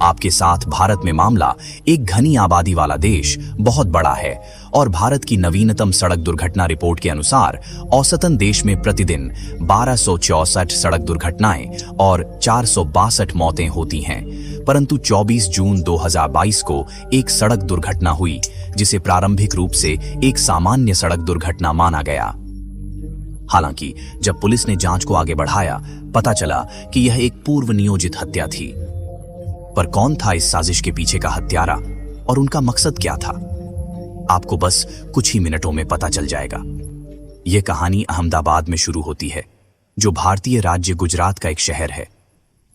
आपके साथ भारत में मामला एक घनी आबादी वाला देश बहुत बड़ा है और भारत की नवीनतम सड़क दुर्घटना रिपोर्ट के अनुसार औसतन देश में प्रतिदिन 1264 सड़क दुर्घटनाएं और 462 मौतें होती हैं। परंतु 24 जून 2022 को एक सड़क दुर्घटना हुई जिसे प्रारंभिक रूप से एक सामान्य सड़क दुर्घटना माना गया। हालांकि जब पुलिस ने जांच को आगे बढ़ाया, पता चला कि यह एक पूर्व नियोजित हत्या थी। पर कौन था इस साजिश के पीछे का हत्यारा और उनका मकसद क्या था, आपको बस कुछ ही मिनटों में पता चल जाएगा। यह कहानी अहमदाबाद में शुरू होती है, जो भारतीय राज्य गुजरात का एक शहर है।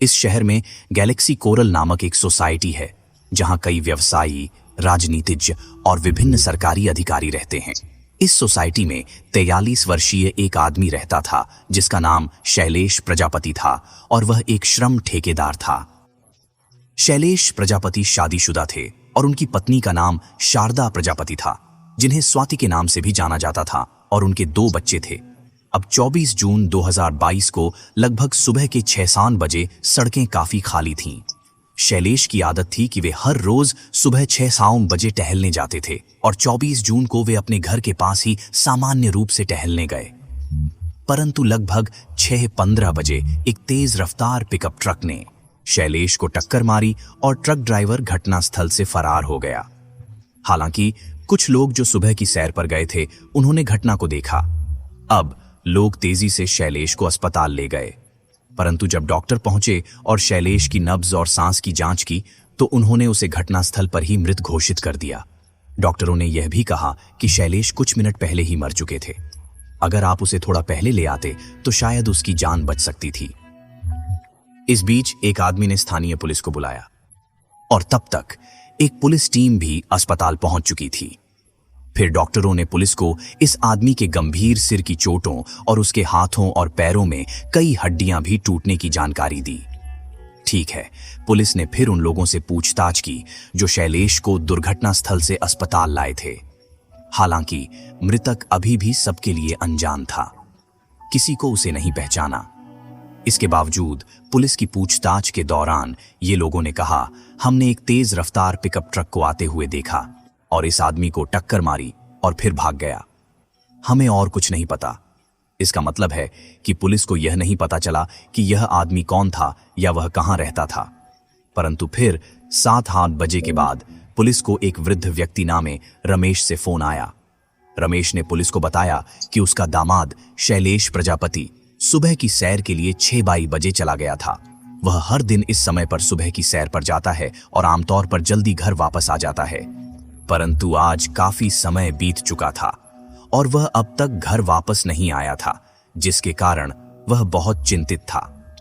इस शहर में गैलेक्सी कोरल नामक एक सोसाइटी है, जहां कई व्यवसायी, राजनीतिज्ञ और विभिन्न सरकारी अधिकारी रहते हैं। इस सोसाइटी में 43 वर्षीय एक आदमी रहता था जिसका नाम शैलेश प्रजापति था और वह एक श्रम ठेकेदार था। शैलेश प्रजापति शादीशुदा थे और उनकी पत्नी का नाम शारदा प्रजापति था, जिन्हें स्वाति के नाम से भी जाना जाता था, और उनके 2 बच्चे थे। अब 24 जून 2022 को लगभग सुबह के 6-7 बजे सड़कें काफी खाली थीं। शैलेश की आदत थी कि वे हर रोज सुबह 6-7 बजे टहलने जाते थे और 24 जून को वे अपने घर के पास ही सामान्य रूप से टहलने गए। परंतु लगभग 6:15 बजे एक तेज रफ्तार पिकअप ट्रक ने शैलेश को टक्कर मारी और ट्रक ड्राइवर घटनास्थल से फरार हो गया। हालांकि कुछ लोग जो सुबह की सैर पर गए थे, उन्होंने घटना को देखा। अब लोग तेजी से शैलेश को अस्पताल ले गए, परंतु जब डॉक्टर पहुंचे और शैलेश की नब्ज और सांस की जांच की, तो उन्होंने उसे घटनास्थल पर ही मृत घोषित कर दिया। डॉक्टरों ने यह भी कहा कि शैलेश कुछ मिनट पहले ही मर चुके थे। अगर आप उसे थोड़ा पहले ले आते तो शायद उसकी जान बच सकती थी। इस बीच एक आदमी ने स्थानीय पुलिस को बुलाया और तब तक एक पुलिस टीम भी अस्पताल पहुंच चुकी थी। फिर डॉक्टरों ने पुलिस को इस आदमी के गंभीर सिर की चोटों और उसके हाथों और पैरों में कई हड्डियां भी टूटने की जानकारी दी। ठीक है, पुलिस ने फिर उन लोगों से पूछताछ की जो शैलेश को दुर्घटना स्थल से अस्पताल लाए थे। हालांकि मृतक अभी भी सबके लिए अनजान था, किसी को उसे नहीं पहचाना। इसके बावजूद पुलिस की पूछताछ के दौरान ये लोगों ने कहा, हमने एक तेज रफ्तार पिकअप ट्रक को आते हुए देखा और इस आदमी को टक्कर मारी और फिर भाग गया। हमें और कुछ नहीं पता। इसका मतलब है कि पुलिस को यह नहीं पता चला कि यह आदमी कौन था या वह कहां रहता था। परंतु फिर 7-8 बजे के बाद पुलिस को एक वृद्ध व्यक्ति नामे रमेश से फोन आया। रमेश ने पुलिस को बताया कि उसका दामाद शैलेश प्रजापति सुबह की सैर के लिए 6 बजे चला गया था। वह हर दिन इस समय पर सुबह की सैर पर जाता है और आमतौर पर जल्दी घर वापस आ जाता है। परंतु आज काफी समय बीत चुका था और वह अब तक घर वापस नहीं आया था, जिसके कारण वह बहुत चिंतित था।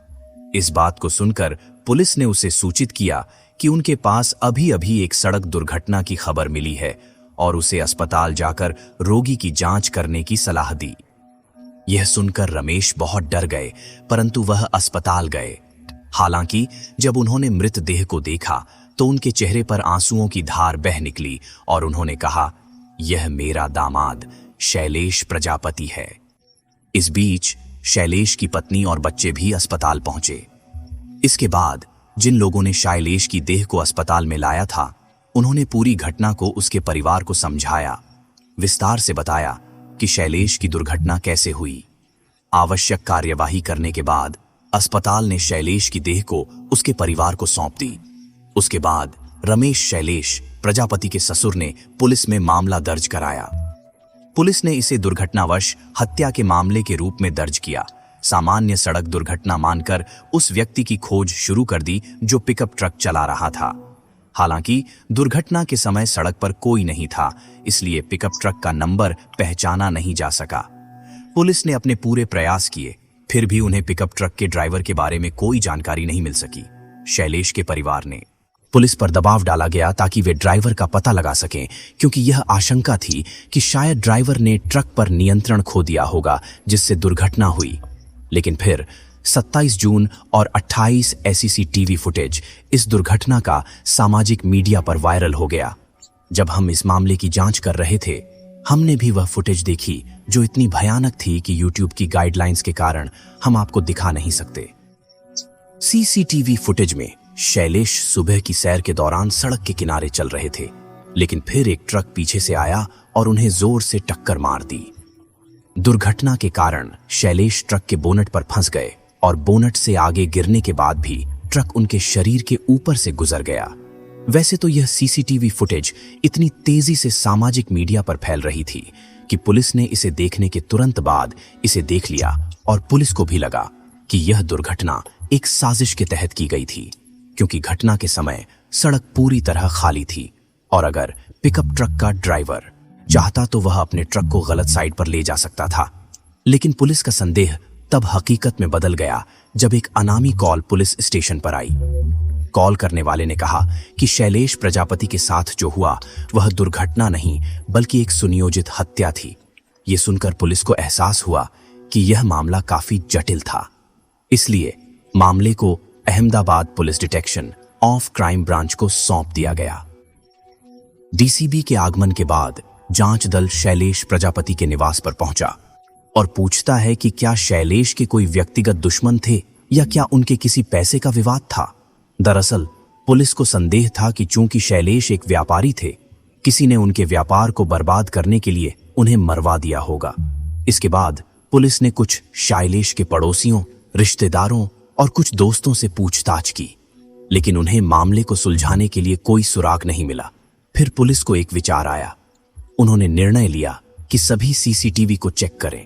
इस बात को सुनकर पुलिस ने उसे सूचित किया कि उनके पास अभी-अभी एक सड़क दुर्घटना की खबर मिली है और उसे अस्पताल जाकर रोगी की जांच करने की सलाह दी। यह सुनकर रमेश बहुत डर गए, परंतु वह अस्पताल गए। हालांकि जब उन्होंने मृतदेह को देखा तो उनके चेहरे पर आंसुओं की धार बह निकली और उन्होंने कहा, यह मेरा दामाद शैलेश प्रजापति है। इस बीच शैलेश की पत्नी और बच्चे भी अस्पताल पहुंचे। इसके बाद जिन लोगों ने शैलेश की देह को अस्पताल में लाया था, उन्होंने पूरी घटना को उसके परिवार को समझाया, विस्तार से बताया कि शैलेश की दुर्घटना कैसे हुई। आवश्यक कार्यवाही करने के बाद अस्पताल ने शैलेश की देह को उसके परिवार को सौंप दी। उसके बाद रमेश शैलेश प्रजापति के ससुर ने पुलिस में मामला दर्ज कराया। पुलिस ने इसे दुर्घटनावश हत्या के मामले के रूप में दर्ज किया। सामान्य सड़क दुर्घटना मानकर उस व्यक्ति की खोज शुरू कर दी जो पिकअप ट्रक चला रहा था। हालांकि दुर्घटना के समय सड़क पर कोई नहीं था, इसलिए पिकअप ट्रक का नंबर पहचाना नहीं जा सका। पुलिस ने अपने पूरे प्रयास किए, फिर भी उन्हें पिकअप ट्रक के ड्राइवर के बारे में कोई जानकारी नहीं मिल सकी। शैलेश के परिवार ने पुलिस पर दबाव डाला गया ताकि वे ड्राइवर का पता लगा सकें, क्योंकि यह आशंका थी कि शायद ड्राइवर ने ट्रक पर नियंत्रण खो दिया होगा, जिससे दुर्घटना हुई। लेकिन फिर 27 जून और 28 सीसीटीवी फुटेज इस दुर्घटना का सामाजिक मीडिया पर वायरल हो गया। जब हम इस मामले की जांच कर रहे थे, हमने भी वह फुटेज देखी जो इतनी भयानक थी कि यूट्यूब की गाइडलाइंस के कारण हम आपको दिखा नहीं सकते। सीसीटीवी फुटेज में शैलेश सुबह की सैर के दौरान सड़क के किनारे चल रहे थे, लेकिन फिर एक ट्रक पीछे से आया और उन्हें जोर से टक्कर मार दी। दुर्घटना के कारण शैलेश ट्रक के बोनट पर फंस गए और बोनट से आगे गिरने के बाद भी ट्रक उनके शरीर के ऊपर से गुजर गया। वैसे तो यह सीसीटीवी फुटेज इतनी तेजी से सामाजिक मीडिया पर फैल रही थी कि पुलिस ने इसे देखने के तुरंत बाद इसे देख लिया और पुलिस को भी लगा कि यह दुर्घटना एक साजिश के तहत की गई थी, क्योंकि घटना के समय सड़क पूरी तरह खाली थी और अगर पिकअप ट्रक का ड्राइवर चाहता तो वह अपने ट्रक को गलत साइड पर ले जा सकता था। लेकिन पुलिस का संदेह तब हकीकत में बदल गया जब एक अनामी कॉल पुलिस स्टेशन पर आई। कॉल करने वाले ने कहा कि शैलेश प्रजापति के साथ जो हुआ वह दुर्घटना नहीं बल्कि एक सुनियोजित हत्या थी। ये सुनकर पुलिस को एहसास हुआ कि यह मामला काफी जटिल था, इसलिए मामले को Ahmedabad police detection of crime branch को सौंप दिया गया। डीसीबी के आगमन के बाद जांच दल शैलेश प्रजापति के निवास पर पहुंचा और पूछता है कि क्या शैलेश के कोई व्यक्तिगत दुश्मन थे या क्या उनके किसी पैसे का विवाद था। दरअसल पुलिस को संदेह था कि चूंकि शैलेश एक व्यापारी थे, किसी ने उनके व्यापार को बर्बाद करने के लिए उन्हें मरवा दिया होगा। इसके बाद पुलिस ने कुछ शैलेश के पड़ोसियों, रिश्तेदारों और कुछ दोस्तों से पूछताछ की, लेकिन उन्हें मामले को सुलझाने के लिए कोई सुराग नहीं मिला। फिर पुलिस को एक विचार आया। उन्होंने निर्णय लिया कि सभी सीसीटीवी को चेक करें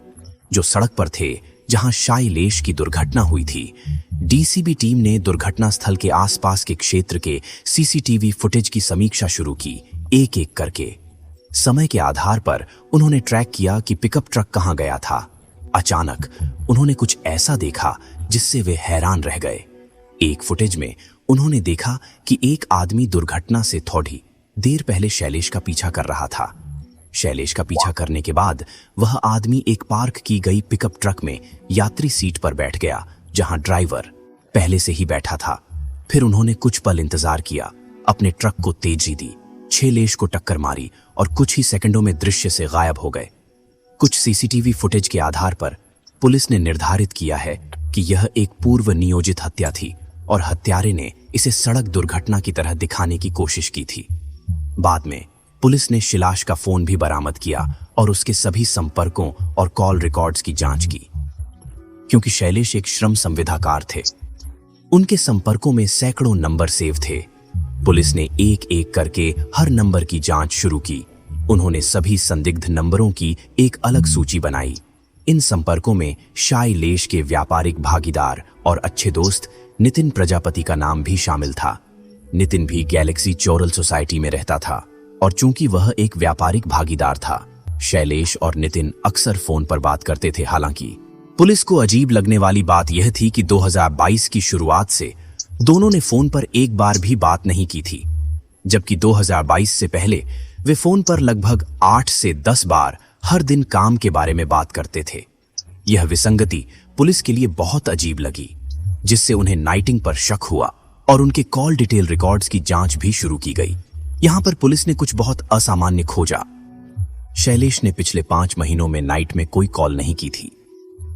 जो सड़क पर थे जहां शैलेश की दुर्घटना हुई थी। डीसीबी टीम ने दुर्घटना स्थल के आसपास के क्षेत्र के सीसीटीवी फुटेज की समीक्षा शुरू की, एक एक करके। समय के आधार पर उन्होंने ट्रैक किया कि पिकअप ट्रक कहां गया था। अचानक उन्होंने कुछ ऐसा देखा जिससे वे हैरान रह गए। एक फुटेज में उन्होंने देखा कि एक आदमी दुर्घटना से थोड़ी देर पहले शैलेश का पीछा कर रहा था। शैलेश का पीछा करने के बाद वह आदमी एक पार्क की गई पिकअप ट्रक में यात्री सीट पर बैठ गया जहां ड्राइवर पहले से ही बैठा था। फिर उन्होंने कुछ पल इंतजार किया, अपने ट्रक को तेजी दी, शैलेश को टक्कर मारी और कुछ ही सेकंडों में दृश्य से गायब हो गए। कुछ सीसीटीवी फुटेज के आधार पर पुलिस ने निर्धारित किया है कि यह एक पूर्व नियोजित हत्या थी और हत्यारे ने इसे सड़क दुर्घटना की तरह दिखाने की कोशिश की थी। बाद में पुलिस ने शैलेश का फोन भी बरामद किया और उसके सभी संपर्कों और कॉल रिकॉर्ड्स की जांच की। क्योंकि शैलेश एक श्रम संविदाकार थे, उनके संपर्कों में सैकड़ों नंबर सेव थे। पुलिस ने एक एक करके हर नंबर की जांच शुरू की। उन्होंने सभी संदिग्ध नंबरों की एक अलग सूची बनाई। इन संपर्कों में शैलेश के व्यापारिक भागीदार और अच्छे दोस्त नितिन प्रजापति का नाम भी शामिल था। नितिन भी गैलेक्सी चोरल सोसाइटी में रहता था और चूंकि वह एक व्यापारिक भागीदार था, शैलेश और नितिन अक्सर फोन पर बात करते थे। हालांकि पुलिस को अजीब लगने वाली बात यह थी कि 2022 की शुरुआत से दोनों ने फोन पर एक बार भी बात नहीं की थी, जबकि 2022 से पहले वे फोन पर लगभग 8 से 10 बार हर दिन काम के बारे में बात करते थे। यह विसंगति पुलिस के लिए बहुत अजीब लगी, जिससे उन्हें नाइटिंग पर शक हुआ और उनके कॉल डिटेल रिकॉर्ड्स की जांच भी शुरू की गई। यहां पर पुलिस ने कुछ बहुत असामान्य खोजा। शैलेश ने पिछले 5 महीनों में नाइट में कोई कॉल नहीं की थी,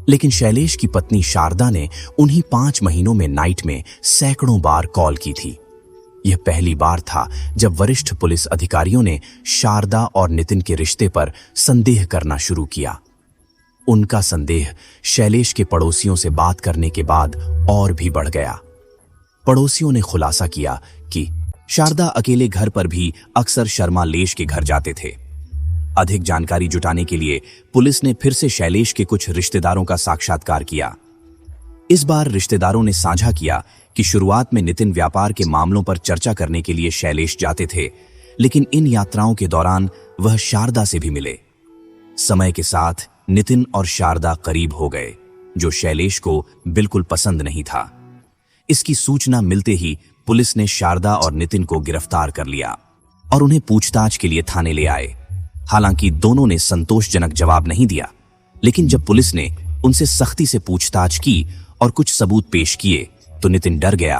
लेकिन शैलेश की पत्नी शारदा ने उन्हीं 5 महीनों में नाइट में सैकड़ों बार कॉल की थी। यह पहली बार था जब वरिष्ठ पुलिस अधिकारियों ने शारदा और नितिन के रिश्ते पर संदेह करना शुरू किया। उनका संदेह शैलेश के पड़ोसियों से बात करने के बाद और भी बढ़ गया। पड़ोसियों ने खुलासा किया कि शारदा अकेले घर पर भी अक्सर शैलेश के घर जाते थे। अधिक जानकारी जुटाने के लिए पुलिस ने फिर से शैलेश के कुछ रिश्तेदारों का साक्षात्कार किया। इस बार रिश्तेदारों ने साझा किया कि शुरुआत में नितिन व्यापार के मामलों पर चर्चा करने के लिए शैलेश जाते थे, लेकिन इन यात्राओं के दौरान वह शारदा से भी मिले। समय के साथ नितिन और शारदा करीब हो गए, जो शैलेश को बिल्कुल पसंद नहीं था। इसकी सूचना मिलते ही पुलिस ने शारदा और नितिन को गिरफ्तार कर लिया और उन्हें पूछताछ के लिए थाने ले आए। हालांकि दोनों ने संतोषजनक जवाब नहीं दिया, लेकिन जब पुलिस ने उनसे सख्ती से पूछताछ की और कुछ सबूत पेश किए तो नितिन डर गया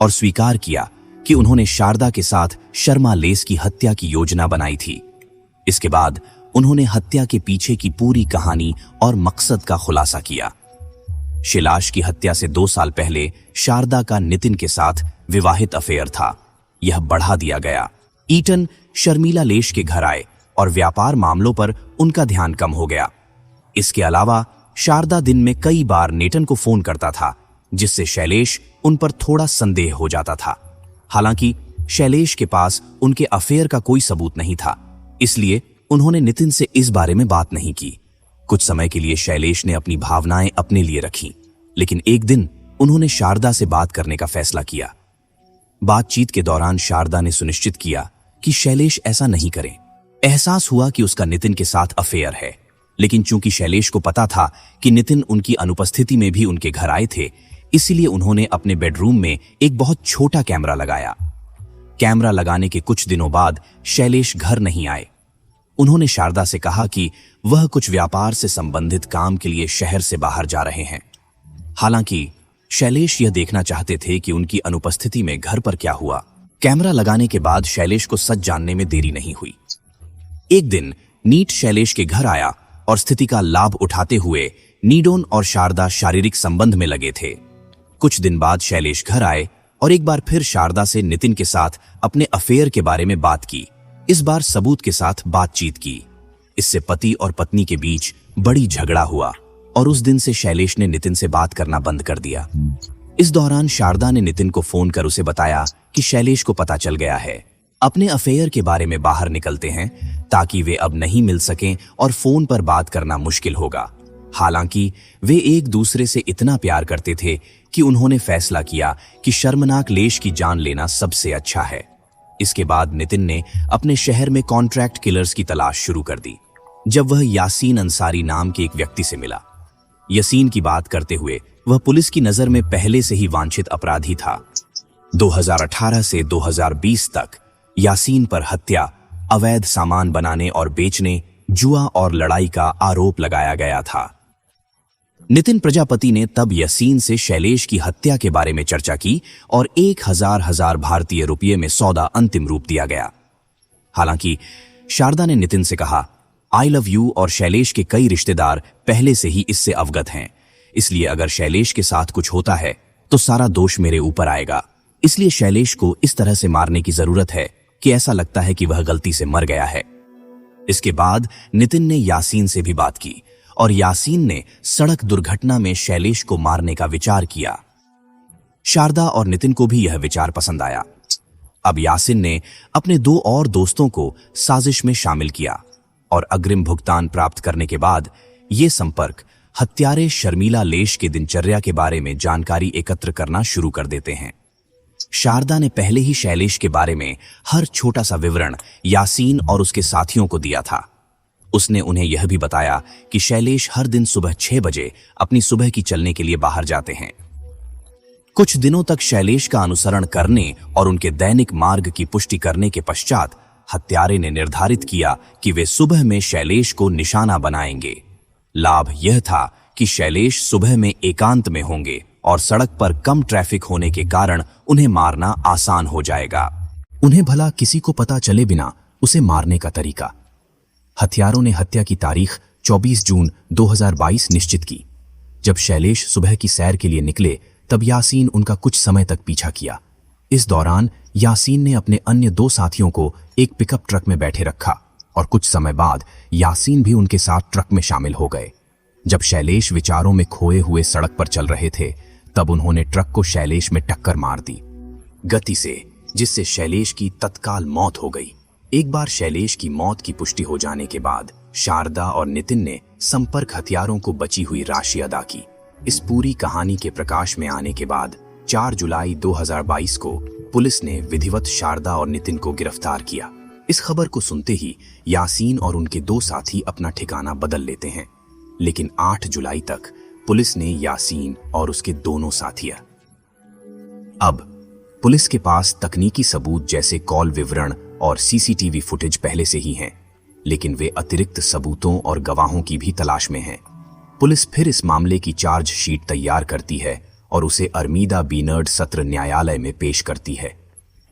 और स्वीकार किया कि उन्होंने शारदा के साथ शैलेश की हत्या की योजना बनाई थी। इसके बाद उन्होंने हत्या के पीछे की पूरी कहानी और मकसद का खुलासा किया। शिलाश की हत्या से 2 साल पहले शारदा का नितिन के साथ विवाहित अफेयर था। यह बढ़ा दिया गया। ईटन शर्मिला लेश के घर आए और व्यापार मामलों पर उनका ध्यान कम हो गया। इसके अलावा शारदा दिन में कई बार नेटन को फोन करता था, जिससे शैलेश उन पर थोड़ा संदेह हो जाता था। हालांकि शैलेश के पास उनके अफेयर का कोई सबूत नहीं था, इसलिए उन्होंने नितिन से इस बारे में बात नहीं की। कुछ समय के लिए शैलेश ने अपनी भावनाएं अपने लिए रखी, लेकिन एक दिन उन्होंने शारदा से बात करने का फैसला किया। बातचीत के दौरान शारदा ने सुनिश्चित किया कि शैलेश ऐसा नहीं करे। एहसास हुआ कि उसका नितिन के साथ अफेयर है, लेकिन चूंकि शैलेश को पता था कि नितिन उनकी अनुपस्थिति में भी उनके घर आए थे, इसलिए उन्होंने अपने बेडरूम में एक बहुत छोटा कैमरा लगाया। कैमरा लगाने के कुछ दिनों बाद शैलेश घर नहीं आए। उन्होंने शारदा से कहा कि वह कुछ व्यापार से संबंधित काम के लिए शहर से बाहर जा रहे हैं। हालांकि शैलेश यह देखना चाहते थे कि उनकी अनुपस्थिति में घर पर क्या हुआ। कैमरा लगाने के बाद शैलेश को सच जानने में देरी नहीं हुई। एक दिन नीट शैलेश के घर आया और स्थिति का लाभ उठाते हुए नीडोन और शारदा शारीरिक संबंध में लगे थे। कुछ दिन बाद शैलेश घर आए और एक बार फिर शारदा से नितिन के साथ अपने अफेयर के बारे में बात की। इस बार सबूत के साथ बातचीत की। इससे पति और पत्नी के बीच बड़ी झगड़ा हुआ और उस दिन से शैलेश ने नितिन से बात करना बंद कर दिया। इस दौरान शारदा ने नितिन को फोन कर उसे बताया कि शैलेश को पता चल गया है। अपने अफेयर के बारे में बाहर निकलते हैं ताकि वे अब नहीं मिल सकें और फोन पर बात करना मुश्किल होगा। हालांकि वे एक दूसरे से इतना प्यार करते थे कि उन्होंने फैसला किया कि शर्मनाक लेश की जान लेना सबसे अच्छा है। इसके बाद नितिन ने अपने शहर में कॉन्ट्रैक्ट किलर्स की तलाश शुरू कर दी। जब वह यासीन अंसारी नाम के एक व्यक्ति से मिला। यासीन की बात करते हुए वह पुलिस की नजर में पहले से ही वांछित अपराधी था। 2018 से 2020 तक यासीन पर हत्या, अवैध सामान बनाने और बेचने, जुआ और लड़ाई का आरोप लगाया गया था। नितिन प्रजापति ने तब यासीन से शैलेश की हत्या के बारे में चर्चा की और 1000 भारतीय रुपये में सौदा अंतिम रूप दिया गया। हालांकि शारदा ने नितिन से कहा, आई लव यू और शैलेश के कई रिश्तेदार पहले से ही इससे अवगत हैं, इसलिए अगर शैलेश के साथ कुछ होता है तो सारा दोष मेरे ऊपर आएगा। इसलिए शैलेश को इस तरह से मारने की जरूरत है कि ऐसा लगता है कि वह गलती से मर गया है। इसके बाद नितिन ने यासीन से भी बात की और यासीन ने सड़क दुर्घटना में शैलेश को मारने का विचार किया। शारदा और नितिन को भी यह विचार पसंद आया। अब यासीन ने अपने 2 और दोस्तों को साजिश में शामिल किया और अग्रिम भुगतान प्राप्त करने के बाद ये संपर्क हत्यारे शर्मिला लेश के दिनचर्या के बारे में जानकारी एकत्र करना शुरू कर देते हैं। शारदा ने पहले ही शैलेश के बारे में हर छोटा सा विवरण यासीन और उसके साथियों को दिया था। उसने उन्हें यह भी बताया कि शैलेश हर दिन सुबह 6 बजे अपनी सुबह की चलने के लिए बाहर जाते हैं। कुछ दिनों तक शैलेश का अनुसरण करने और उनके दैनिक मार्ग की पुष्टि करने के पश्चात हत्यारे ने निर्धारित किया कि वे सुबह में शैलेश को निशाना बनाएंगे। लाभ यह था कि शैलेश सुबह में एकांत में होंगे और सड़क पर कम ट्रैफिक होने के कारण उन्हें मारना आसान हो जाएगा। उन्हें भला किसी को पता चले बिना उसे मारने का तरीका। हत्यारों ने हत्या की तारीख 24 जून 2022 निश्चित की। जब शैलेश सुबह की सैर के लिए निकले तब यासीन उनका कुछ समय तक पीछा किया। इस दौरान यासीन ने अपने अन्य 2 साथियों को एक पिकअप ट्रक में बैठे रखा और कुछ समय बाद यासीन भी उनके साथ ट्रक में शामिल हो गए। जब शैलेश विचारों में खोए हुए सड़क पर चल रहे थे तब उन्होंने ट्रक को शैलेश में टक्कर मार दी गति से, जिससे शैलेश की तत्काल मौत हो गई। एक बार शैलेश की मौत की पुष्टि हो जाने के बाद शारदा और नितिन ने संपर्क हथियारों को बची हुई राशि अदा की। इस पूरी कहानी के प्रकाश में आने के बाद 4 जुलाई 2022 को पुलिस ने विधिवत शारदा और नितिन को गिरफ्तार किया। इस खबर को सुनते ही यासीन और उनके 2 साथी अपना ठिकाना बदल लेते हैं, लेकिन 8 जुलाई तक पुलिस ने यासीन और उसके दोनों साथिया। अब पुलिस के पास तकनीकी सबूत जैसे कॉल विवरण और सीसीटीवी फुटेज पहले से ही हैं, लेकिन वे अतिरिक्त सबूतों और गवाहों की भी तलाश में हैं। पुलिस फिर इस मामले की चार्जशीट तैयार करती है और उसे अरमीदा बीनर्ड सत्र न्यायालय में पेश करती है।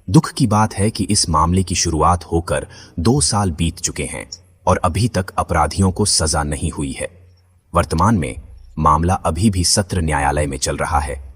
दुख की बात है कि इस मामले की शुरुआत होकर 2 साल बीत चुके हैं और अभी तक अपराधियों को सजा नहीं हुई है। वर्तमान में मामला अभी भी सत्र न्यायालय में चल रहा है।